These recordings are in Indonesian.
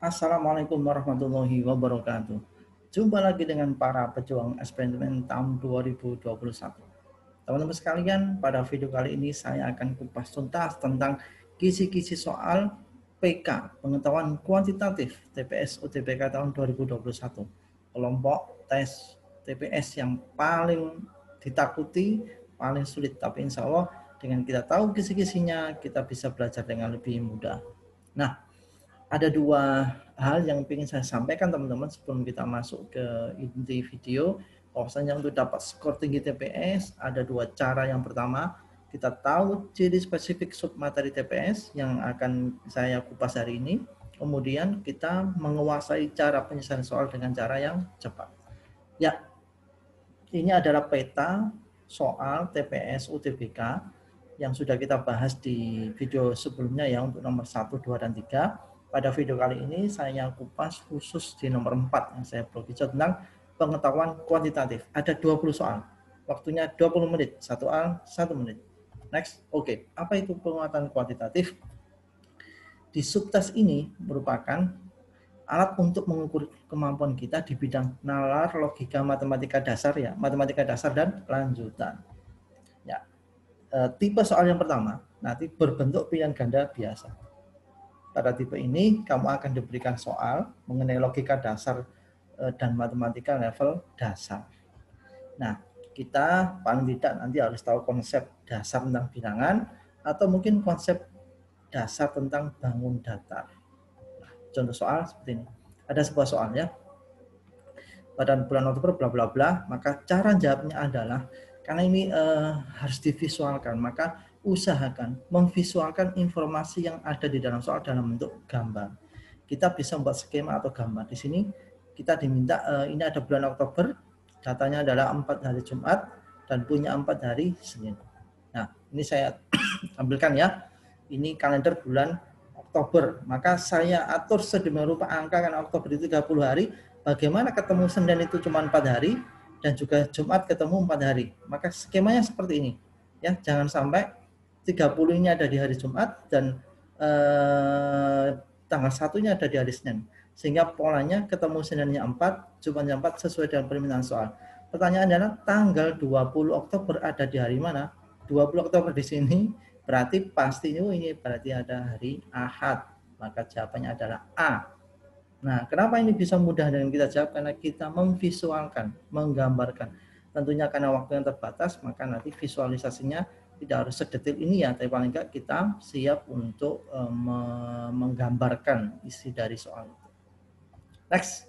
Assalamualaikum warahmatullahi wabarakatuh. Jumpa lagi dengan para pejuang eksperimen tahun 2021. Teman-teman sekalian, pada video kali ini saya akan kupas tuntas tentang kisi-kisi soal PK, pengetahuan kuantitatif TPS UTBK tahun 2021. Kelompok tes TPS yang paling ditakuti, paling sulit, tapi insya Allah dengan kita tahu kisi-kisinya, kita bisa belajar dengan lebih mudah. Nah, ada dua hal yang ingin saya sampaikan teman-teman sebelum kita masuk ke inti video. Bahwasanya untuk dapat skor tinggi TPS ada dua cara. Yang pertama, kita tahu ciri spesifik submateri TPS yang akan saya kupas hari ini. Kemudian kita menguasai cara penyelesaian soal dengan cara yang cepat. Ya, ini adalah peta soal TPS UTBK yang sudah kita bahas di video sebelumnya ya untuk nomor 1, 2, dan 3. Pada video kali ini saya kupas khusus di nomor 4 yang saya berbicara tentang pengetahuan kuantitatif. Ada 20 soal. Waktunya 20 menit, 1 soal 1 menit. Next, oke. Apa itu pengetahuan kuantitatif? Di subtes ini merupakan alat untuk mengukur kemampuan kita di bidang nalar, logika, matematika dasar ya, matematika dasar dan lanjutan. Ya, tipe soal yang pertama nanti berbentuk pilihan ganda biasa. Pada tipe ini kamu akan diberikan soal mengenai logika dasar dan matematika level dasar. Nah, kita paling tidak nanti harus tahu konsep dasar tentang bilangan atau mungkin konsep dasar tentang bangun datar. Nah, contoh soal seperti ini. Ada sebuah soal ya. Pada bulan Oktober bla bla bla, maka cara jawabnya adalah karena ini harus divisualkan, maka usahakan memvisualkan informasi yang ada di dalam soal dalam bentuk gambar. Kita bisa membuat skema atau gambar. Di sini kita diminta ini ada bulan Oktober, datanya adalah 4 hari Jumat dan punya 4 hari Senin. Nah, ini saya tampilkan ya. Ini kalender bulan Oktober. Maka saya atur sedemikian rupa angka karena Oktober itu 30 hari. Bagaimana ketemu Senin itu cuma 4 hari dan juga Jumat ketemu 4 hari. Maka skemanya seperti ini. Ya, jangan sampai 30 ini ada di hari Jumat dan tanggal 1-nya ada di hari Senin. Sehingga polanya ketemu Seninnya 4, Jumatnya 4 sesuai dengan permintaan soal. Pertanyaan adalah tanggal 20 Oktober ada di hari mana? 20 Oktober di sini berarti pasti ini berarti ada hari Ahad. Maka jawabannya adalah A. Nah, kenapa ini bisa mudah dengan kita jawab? Karena kita memvisualkan, menggambarkan. Tentunya karena waktu yang terbatas, maka nanti visualisasinya tidak harus sedetil ini ya, tapi paling enggak kita siap untuk menggambarkan isi dari soal itu. Next.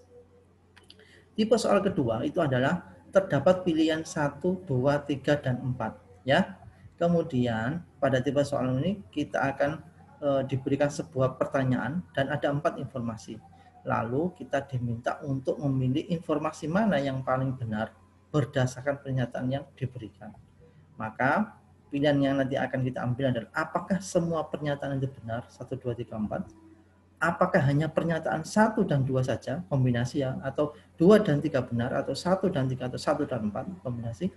Tipe soal kedua itu adalah terdapat pilihan 1, 2, 3, dan 4. Ya. Kemudian pada tipe soal ini kita akan diberikan sebuah pertanyaan dan ada 4 informasi. Lalu kita diminta untuk memilih informasi mana yang paling benar berdasarkan pernyataan yang diberikan. Maka pilihan yang nanti akan kita ambil adalah apakah semua pernyataan itu benar 1, 2, 3, 4. Apakah hanya pernyataan 1 dan 2 saja kombinasi ya, atau 2 dan 3 benar, atau 1 dan 3 atau 1 dan 4 kombinasi,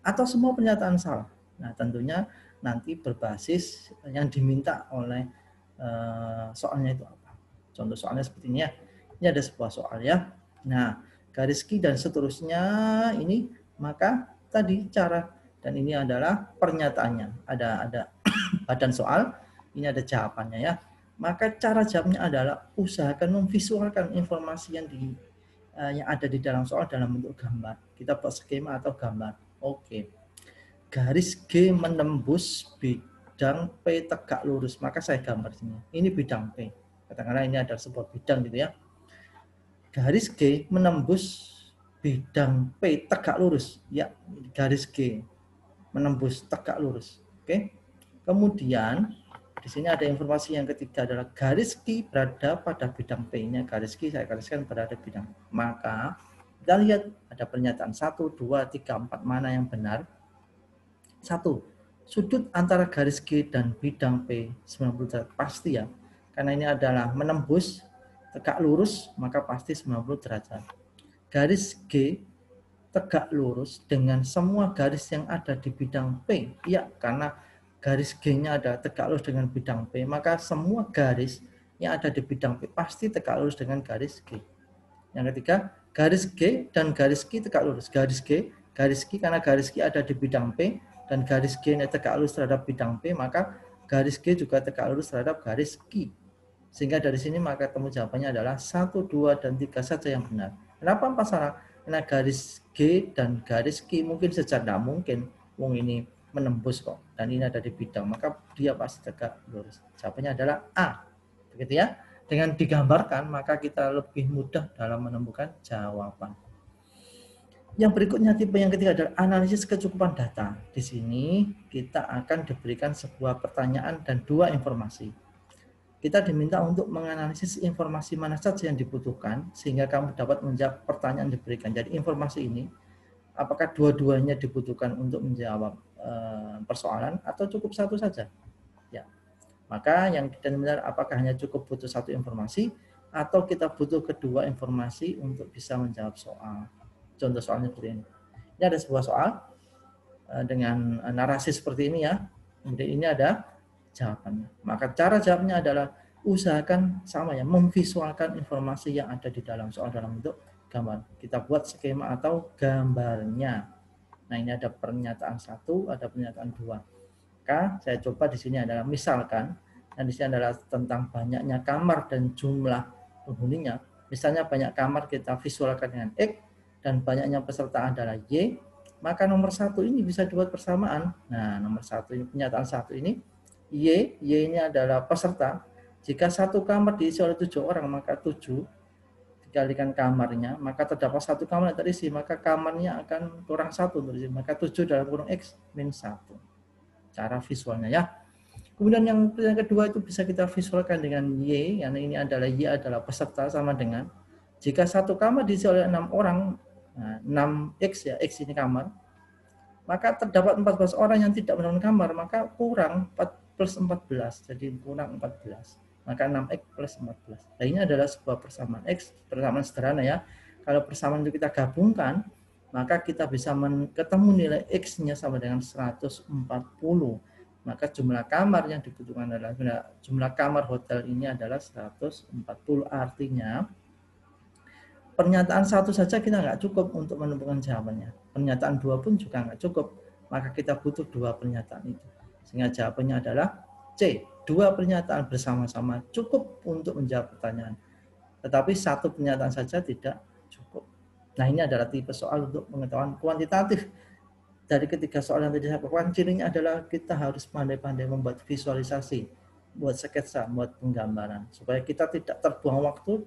atau semua pernyataan salah. Nah, tentunya nanti berbasis yang diminta oleh soalnya itu apa. Contoh soalnya seperti ini ya. Ini ada sebuah soal ya. Nah, garis ki dan seterusnya ini, maka tadi cara, dan ini adalah pernyataannya. Ada badan soal, ini ada jawabannya ya. Maka cara jawabnya adalah usahakan memvisualkan informasi yang ada di dalam soal dalam bentuk gambar. Kita buat skema atau gambar. Oke. Garis G menembus bidang P tegak lurus. Maka saya gambar sini. Ini bidang P. Katakanlah ini adalah sebuah bidang gitu ya. Garis G menembus bidang P tegak lurus. Ya, garis G menembus tegak lurus. Oke. Kemudian di sini ada informasi yang ketiga adalah garis Q berada pada bidang P-nya. Garis Q saya gariskan berada bidang. Maka kita lihat ada pernyataan 1, 2, 3, 4 mana yang benar. 1. Sudut antara garis G dan bidang P 90 derajat pasti ya. Karena ini adalah menembus tegak lurus, maka pasti 90 derajat. Garis G tegak lurus dengan semua garis yang ada di bidang P. Ya, karena garis G-nya ada tegak lurus dengan bidang P, maka semua garis yang ada di bidang P pasti tegak lurus dengan garis G. Yang ketiga, garis G dan garis Q tegak lurus. Garis Q karena garis Q ada di bidang P dan garis G ini tegak lurus terhadap bidang P, maka garis G juga tegak lurus terhadap garis Q. Sehingga dari sini maka temu jawabannya adalah 1, 2, dan 3 saja yang benar. Kenapa 4 salah? Karena garis G dan garis Q mungkin saja tidak mungkin. Wong ini menembus kok. Dan ini ada di bidang. Maka dia pasti tegak lurus. Jawabannya adalah A. Begitu ya. Dengan digambarkan, maka kita lebih mudah dalam menemukan jawaban. Yang berikutnya tipe yang ketiga adalah analisis kecukupan data. Di sini kita akan diberikan sebuah pertanyaan dan 2 informasi. Kita diminta untuk menganalisis informasi mana saja yang dibutuhkan sehingga kamu dapat menjawab pertanyaan yang diberikan. Jadi informasi ini apakah dua-duanya dibutuhkan untuk menjawab persoalan atau cukup satu saja? Ya. Maka yang kita benar apakah hanya cukup butuh satu informasi atau kita butuh kedua informasi untuk bisa menjawab soal. Contoh soalnya seperti ini. Ini ada sebuah soal dengan narasi seperti ini ya. Kemudian ini ada jawabannya. Maka cara jawabnya adalah usahakan sama ya, memvisualkan informasi yang ada di dalam soal dalam bentuk gambar. Kita buat skema atau gambarnya. Nah, ini ada pernyataan 1, ada pernyataan 2. Maka saya coba di sini adalah misalkan, dan di sini adalah tentang banyaknya kamar dan jumlah penghuninya. Misalnya banyak kamar kita visualkan dengan X dan banyaknya peserta adalah Y, maka nomor 1 ini bisa dibuat persamaan. Nah, nomor 1 ini pernyataan 1 ini Y ini adalah peserta. Jika satu kamar diisi oleh 7 orang, maka 7 dikalikan kamarnya, maka terdapat satu kamar yang terisi, maka kamarnya akan kurang 1 terisi, maka 7 dalam kurung X min 1. Cara visualnya ya. Kemudian yang kedua itu bisa kita visualkan dengan Y, karena ini adalah Y adalah peserta sama dengan jika satu kamar diisi oleh 6 orang, nah, 6X ya, X ini kamar, maka terdapat 14 orang yang tidak mendapatkan kamar, maka kurang 4 plus 14, jadi kurang 14. Maka 6X plus 14. Nah, ini adalah sebuah persamaan X, persamaan sederhana ya. Kalau persamaan itu kita gabungkan, maka kita bisa ketemu nilai X-nya sama dengan 140. Maka jumlah kamar yang dibutuhkan adalah, jumlah kamar hotel ini adalah 140. Artinya, pernyataan 1 saja kita nggak cukup untuk menemukan jawabannya. Pernyataan 2 pun juga nggak cukup. Maka kita butuh 2 pernyataan itu. Sehingga jawabannya adalah C. 2 pernyataan bersama-sama cukup untuk menjawab pertanyaan. Tetapi 1 pernyataan saja tidak cukup. Nah, ini adalah tipe soal untuk pengetahuan kuantitatif. Dari ketiga soal yang tadi saya lakukan, cirinya adalah kita harus pandai-pandai membuat visualisasi, buat sketsa, buat penggambaran. Supaya kita tidak terbuang waktu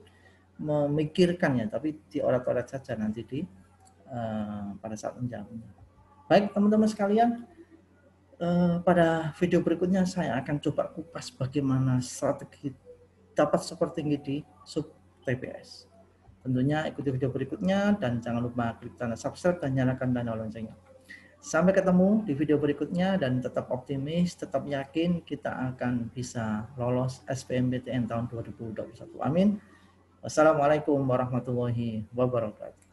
memikirkannya, tapi diorat-orat saja nanti pada saat menjawabnya. Baik teman-teman sekalian, pada video berikutnya saya akan coba kupas bagaimana strategi dapat skor tinggi di sub TPS. Tentunya ikuti video berikutnya dan jangan lupa klik tanda subscribe dan nyalakan tanda loncengnya. Sampai ketemu di video berikutnya dan tetap optimis, tetap yakin kita akan bisa lolos SBMPTN tahun 2021. Amin. Wassalamualaikum warahmatullahi wabarakatuh.